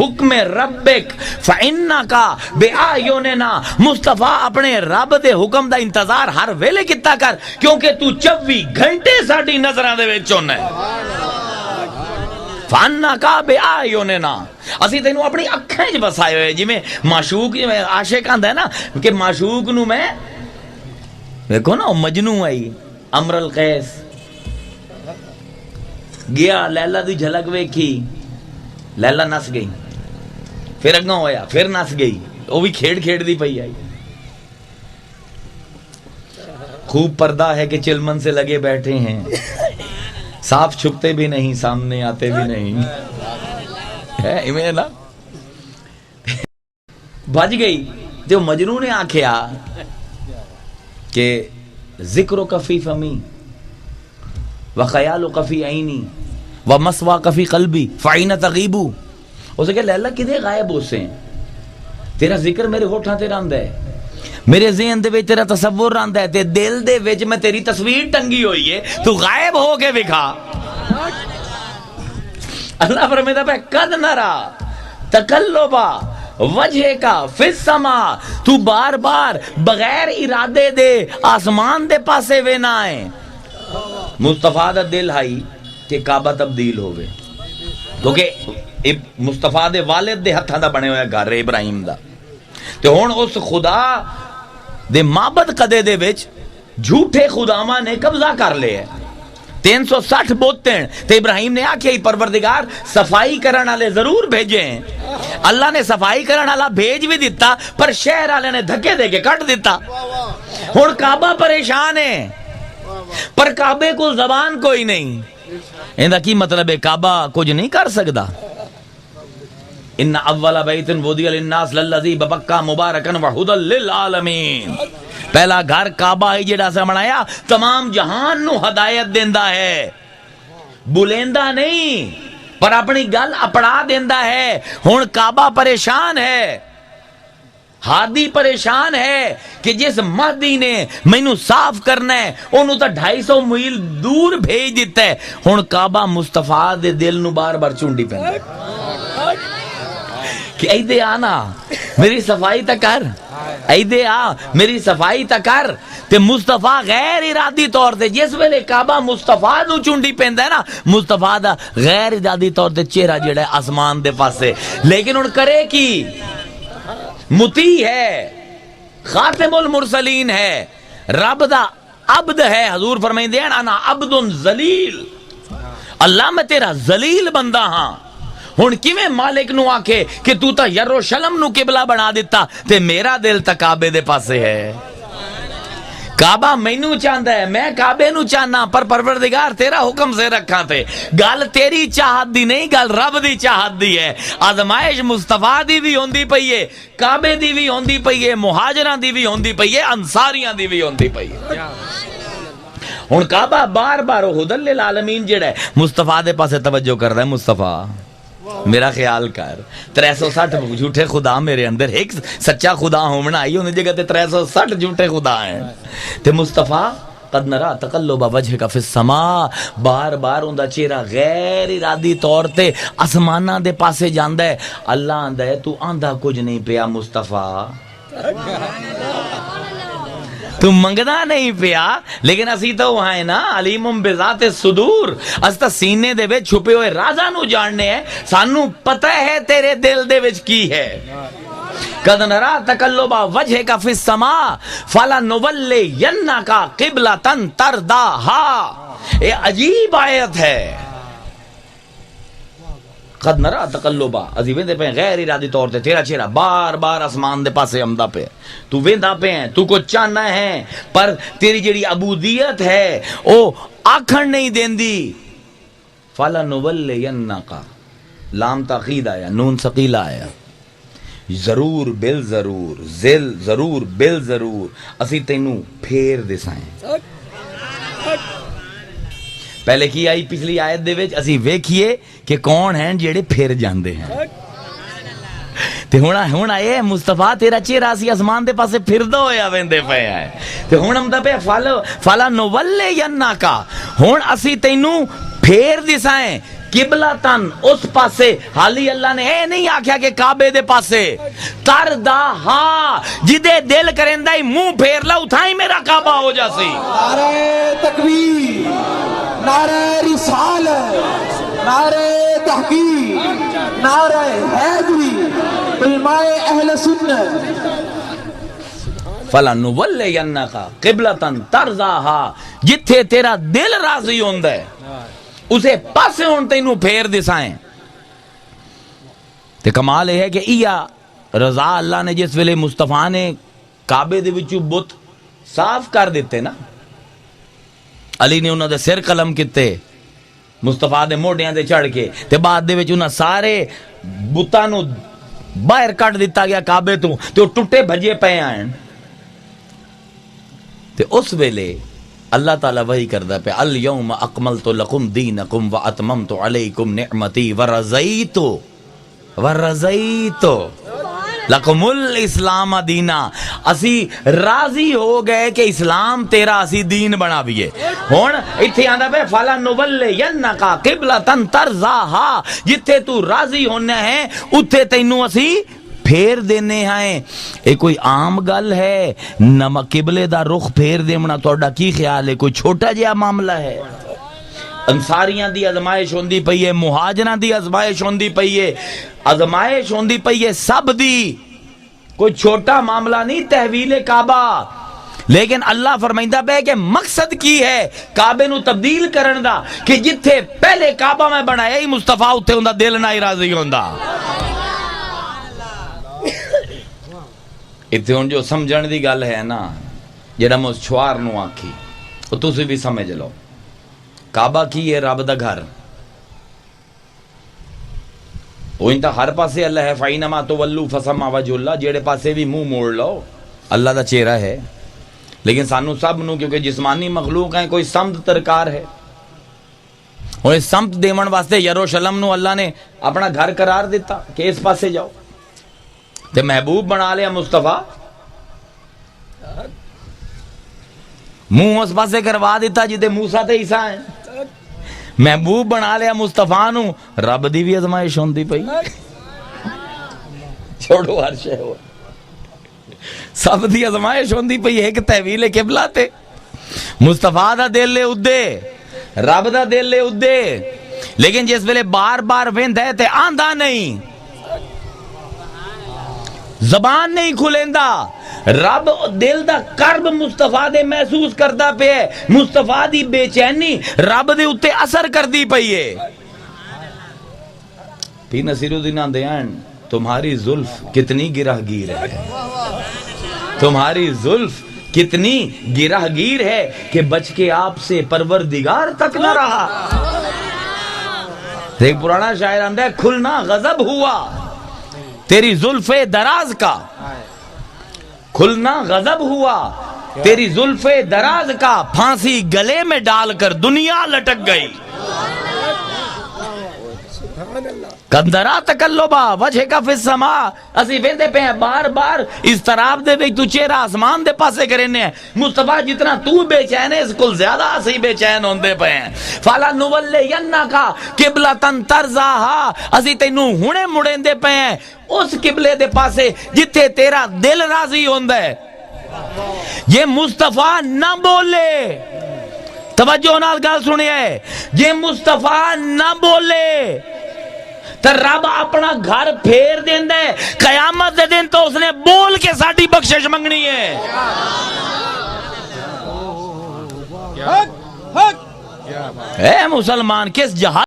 حکم ربک فإنکا بِأَعْیُنِنَا، مصطفیٰ اپنے رب دے حکم دا انتظار ہر ویلے کیتا کر، کیونکہ تو 24 گھنٹے ساڈی نظراں دے وچ ہونا ہے۔ فَإِنَّكَ بِأَعْیُنِنَا، اسی تینوں اپنی اکھاں وچ بسائے ہوئے، جویں معشوق عاشق آندا ہے نا کہ معشوق نو میں دیکھو نا مجنوں آئی امر القیس گیا، لیلا دی جھلک ویکھی، لیلا نس گئی، پھر اگوں ہویا پھر نس گئی، وہ بھی کھیڑ دی پئی آئی۔ خوب پردہ ہے کہ چلمن سے لگے بیٹھے ہیں، صاف چھپتے بھی نہیں سامنے آتے بھی نہیں، ہے ایویں نا۔ بج گئی جو مجنوں نے آکھیا کہ ذکر کفی فمی وخیال کفی عینی ومسوا کفی قلبی فعین تغیبو، اسے کہ لیلا کدے غائب ہو سے ہیں، تیرا ذکر میرے ہوٹھاں تے رہندا ہے، میرے ذہن دے وچ تیرا تصور رہندا ہے، تے دل دے وچ میں تیری تصویر ٹنگی ہوئی ہے، تو غائب ہو کے دکھا۔ اللہ فرماتا ہے قد نرا تقلبا وجہ کا فی السماء، تو بار بار بغیر ارادے دے آسمان دے پاسے وینا ہے۔ مصطفیٰ دا دل ہائی کہ کعبہ تبدیل ہوئے، کیونکہ مصطفیٰ دے والد دے ہتھاں دا بنے ہویا گھر ابراہیم دا، تے ہن اس خدا دے معبد قدے دے وچ جھوٹے خداواں نے قبضہ کر لے ہے، 360 بوتیں، تے ابراہیم نے آکھیا پروردگار صفائی کرن والے ضرور بھیجے ہیں۔ اللہ نے صفائی کرن والا بھیج بھی دیتا، پر شہر والے نے دھکے دے کے کٹ دیتا۔ ہن کعبہ پریشان ہے، پر کعبے کو زبان کوئی نہیں، ایندا کی مطلب ہے کعبہ کچھ نہیں کر سکدا۔ ان اول بیت وضع للناس للذی ببکہ مبارکا وہدی للعالمین، پہلا گھر کعبہ ہے جڑا سے بنایا تمام جہان نو ہدایت دیندا ہے، بلیندا نہیں پر اپنی گل اپڑا دیندا ہے۔ ہن کعبہ پریشان ہے، ہادی پریشان ہے کہ جس مہدی نے مینوں صاف کرنا ہے انہوں تا 250 میل دور بھیج دیتا ہے۔ ہن کعبہ مصطفیٰ دے دل نو بار بار چونڈی پیندا ہے کہ ایدے آنا میری صفائی تا کر، ایدے آ میری صفائی تا کر۔ تے مصطفیٰ غیر ارادی طور تے جس ویلے کعبہ مصطفیٰ نو چونڈی پیندا ہے نا، مصطفیٰ دا غیر ارادی طور تے چہرہ جڑا ہے آسمان دے پاسے، لیکن ہن کرے کی؟ مطیع ہے، خاتم المرسلین ہے، رب دا عبد ہے۔ حضور فرمائندے ہیں انا عبد ذلیل، اللہ میں تیرا ذلیل بندہ ہاں۔ ہن کیویں مالک نو آکھے کہ تو تا یروشلم نو قبلہ بنا دیتا تے میرا دل تا کعبے دے پاسے ہے۔ کعبہ مینوں چاہندا ہے، میں کعبے نو چاہنا، پر پروردگار تیرا حکم سے رکھاں تے گل تیری چاہت دی نہیں، گل رب دی چاہت دی ہے۔ آزمائش مصطفیٰ دی بھی ہوندی پئی ہے، کعبے دی بھی ہوندی پئی ہے، مہاجراں دی بھی ہوندی پئی ہے، انصاریاں دی بھی ہوندی پئی ہے۔ ہن کعبہ بار بار ہدی للعالمین جڑا ہے مصطفیٰ دے پاسے توجہ کردا ہے۔ مصطفیٰ میرا خیال کر، 360 جھوٹے خدا میرے اندر، ایک سچا خدا ہونا آئی انہیں جگہ تے 360 جھوٹے خدا ہیں۔ تے مصطفیٰ قد نرا تقلب وجہک فی السماء، بار بار اوندا چہرہ غیر ارادی طور تے آسماناں دے پاسے جاندا ہے۔ اللہ آندا ہے تو آندا کچھ نہیں پیا مصطفیٰ، تو منگنا نہیں پیا، لیکن اسی تو وہاں ہے نا علیم بذات الصدور، اس تا سینے دے وچ چھپے ہوئے رازاں نو جاننے ہیں، سانو پتہ ہے تیرے دل دے وچ کی ہے۔ قد نرا تقلب وجہک فی السماء فلنولینک قبلۃ ترضاها، یہ عجیب آیت ہے۔ قد نرا تقلبا، اسی ویندے پہ غیر ارادی طور تے تیرا چہرہ بار بار آسمان دے پاسے آمدا پہ، تو ویندا پہ ہیں، تو کو چاہنا ہے، پر تیری جڑی عبودیت ہے او آکھن نہیں دیندی۔ فلنولینک، لام تاخید آیا، نون ثقیلہ آیا، ضرور بل ضرور، ذل ضرور بل ضرور، اسی تینوں پھیر دسائیں۔ پہلے کی آئی پچھلی آیت دے وچ اسی ویکھیے کہ کون ہیں جڑے پھر جاندے ہیں، تے ہن آئے مصطفیٰ تیرا چہرہ سی آسمان دے پاسے پھردا ہویا ویندے پئے ہیں، تے ہن ہم دا پہ فلا نولینک، ہن اسی تینوں پھیر دسائیں قبلتن اس پاسے، حالی اللہ نے اے نہیں آکھیا کہ کعبے دے پاسے، تردا ہاں جدے دل کریندا ہی منہ پھیر لا اتھائی میرا کعبہ ہو جاسی۔ نعرہ تکبیر، نعرہ رسالت، نعرہ تحقیق، نعرہ حیدری، علماء اہل سنت۔ فَلَنُوَلِّيَنَّكَ قِبْلَةً تَرْضَاهَا، جتھے تیرا دل راضی ہوندا ہے اسے پاسے ہون تینوں پھیر دسائیں۔ تے کمال یہ ہے کہ ایا رضا اللہ نے جس ویلے مصطفیٰ نے کعبے دے وچوں بت صاف کر دیتے نا، علی نے انہاں دے سر قلم کیتے مصطفیٰ دے موڈیاں دے چڑھ کے، تے بعد دے وچ انہاں سارے بتاں نو باہر کٹ دیتا گیا کعبے تو، تے وہ ٹوٹے بھجے پے آئیں۔ تے اس ویلے اللہ تعالیٰ وہی کردا پہ الیوم اکملت لکم دینکم واتممت علیکم نعمتی ورضیت لکم الاسلام دینا، اسی راضی ہو گئے کہ اسلام تیرا اسی دین بنا بھی ہے۔ ہون ایتھے آندا پہ فَلَنُوَلِّيَنَّكَ قِبْلَةً تَرْضَاهَا، جتھے تو راضی ہونا ہے اتھے تینوں اسی پھیر دینے ہیں۔ ایک کوئی عام گل ہے نمک قبلے دا رخ پھیر دینا، توڑا کی خیال ہے کوئی چھوٹا جہا معاملہ ہے؟ انصاریاں دی ازمائش ہوندی پئی ہے، مہاجراں دی ازمائش ہوندی پئی ہے، ازمائش ہوندی پئی ہے سب دی، کوئی چھوٹا معاملہ نہیں تحویل کعبہ۔ لیکن اللہ فرمائندہ پہ کہ مقصد کی ہے کعبے نو تبدیل کرن دا، کہ جتھے پہلے کعبہ میں بنایا ہی مصطفیٰ اتھے ہوندا دل نہ راضی ہوندا۔ اتھے ہن جو سمجھن دی گل ہے نا، جڑا مچھوار نو آکھی او تسی بھی سمجھ لو، کعبہ کی ہے رب دا گھر، وہ انتا ہر پاسے اللہ ہے، فَإِنَّمَا تُوَلُّوا فَثَمَّ وَجْهُ اللَّهِ، جیڑے پاسے بھی منہ موڑ لو اللہ دا چہرہ ہے۔ لیکن سانو سب نو کیونکہ جسمانی مخلوق ہیں کوئی سمت ترکار ہے، اور اس سمت دیون واسطے یروشلم نو اللہ نے اپنا گھر قرار دیتا کہ اس پاسے جاؤ، تے محبوب بنا لیا مصطفیٰ، منہ اس پاسے کروا دیتا جدے موسیٰ تے عیسیٰ ہیں، محبوب بنا لیا مصطفیٰ نو، رب دی بھی ازمائش ہوندی پئی، چھوڑو ہر شے ہو، سب دی ازمائش ہوندی پئی، ایک تحویل قبلہ تے مصطفیٰ دا دل لے ادے، رب دا دل لے ادے، لیکن جس ویلے بار بار ویندا ہے تے آندا نہیں، زبان نہیں کھلیندا، رب دل دا کرب مصطفیٰ دے محسوس کردا پہ ہے، مصطفیٰ دی بے چینی رب دے اتے اثر کردی پئی ہے۔ پی نصیر الدین آندے ہیں تمہاری زلف کتنی گرہ گیر ہے، تمہاری زلف کتنی گرہ گیر ہے کہ بچ کے آپ سے پروردگار تک نہ رہا۔ ایک پرانا شاعر آندہ ہے کھلنا غضب ہوا تیری زلف دراز کا، کھلنا غضب ہوا تیری زلف دراز کا، پھانسی گلے میں ڈال کر دنیا لٹک گئی، کندرا تکلبا وجہ کا فی السماء، اسی ویندے پہ ہیں بار بار اضطراب دے ویک تو چہرہ آسمان دے پاسے کرنے ہیں، مصطفیٰ جتنا تو بے چین ہے اس کل زیادہ اسی بے چین ہوندے پہ ہیں۔ فَلَنُوَلِّيَنَّكَ قِبْلَةً تَرْضَاهَا، اسی تینوں ہنے مڑیندے پہ ہیں اس قبلے دے پاسے جتھے تیرا دل راضی ہوندہ ہے۔ یہ مصطفیٰ نہ بولے، توجہ نال گل سنیے، یہ مصطفیٰ نہ بولے تو رب اپنا گھر پھیر دیندہ ہے، قیامت دے دن تو اس نے بول کے ساڑھی بخشش منگنی ہے۔ اے مسلمان کس جہاں